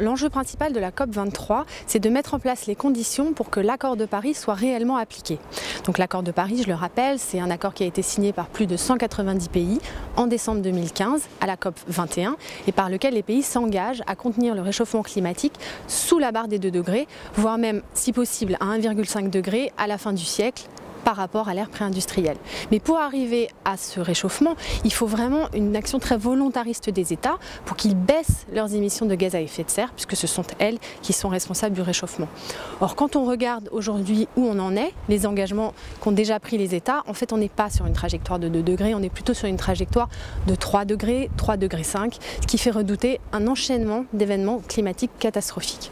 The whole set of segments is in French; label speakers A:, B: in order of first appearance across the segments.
A: l'enjeu principal de la COP23, c'est de mettre en place les conditions pour que l'accord de Paris soit réellement appliqué. Donc l'accord de Paris, je le rappelle, c'est un accord qui a été signé par plus de 190 pays en décembre 2015 à la COP21 et par lequel les pays s'engagent à contenir le réchauffement climatique sous la barre des 2 degrés, voire même, si possible, à 1,5 degré à la fin du siècle, par rapport à l'ère pré-industrielle. Mais pour arriver à ce réchauffement, il faut vraiment une action très volontariste des États pour qu'ils baissent leurs émissions de gaz à effet de serre, puisque ce sont elles qui sont responsables du réchauffement. Or, quand on regarde aujourd'hui où on en est, les engagements qu'ont déjà pris les États, en fait, on n'est pas sur une trajectoire de 2 degrés, on est plutôt sur une trajectoire de 3 degrés, 3,5 degrés, ce qui fait redouter un enchaînement d'événements climatiques catastrophiques.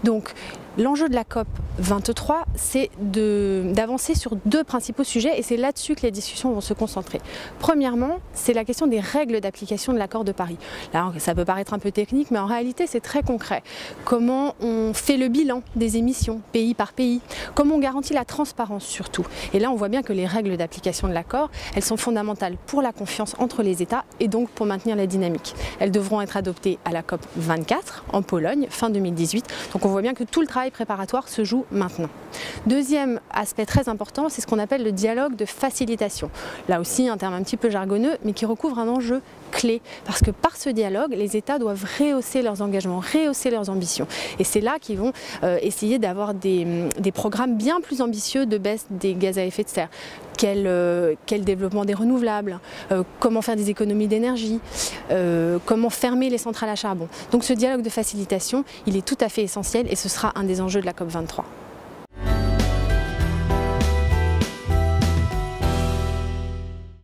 A: Donc, l'enjeu de la COP23, c'est d'avancer sur 2 principaux sujets et c'est là-dessus que les discussions vont se concentrer. Premièrement, c'est la question des règles d'application de l'accord de Paris. Là, ça peut paraître un peu technique, mais en réalité, c'est très concret. Comment on fait le bilan des émissions, pays par pays? Comment on garantit la transparence surtout? Et là, on voit bien que les règles d'application de l'accord, elles sont fondamentales pour la confiance entre les États et donc pour maintenir la dynamique. Elles devront être adoptées à la COP24 en Pologne, fin 2018. Donc on voit bien que tout le travail préparatoire se joue maintenant. Deuxième aspect très important, c'est ce qu'on appelle le dialogue de facilitation. Là aussi, un terme un petit peu jargonneux, mais qui recouvre un enjeu clé, parce que par ce dialogue, les États doivent rehausser leurs engagements, rehausser leurs ambitions. Et c'est là qu'ils vont essayer d'avoir des programmes bien plus ambitieux de baisse des gaz à effet de serre. Quel développement des renouvelables, comment faire des économies d'énergie, comment fermer les centrales à charbon. Donc ce dialogue de facilitation, il est tout à fait essentiel et ce sera un des enjeux de la COP23.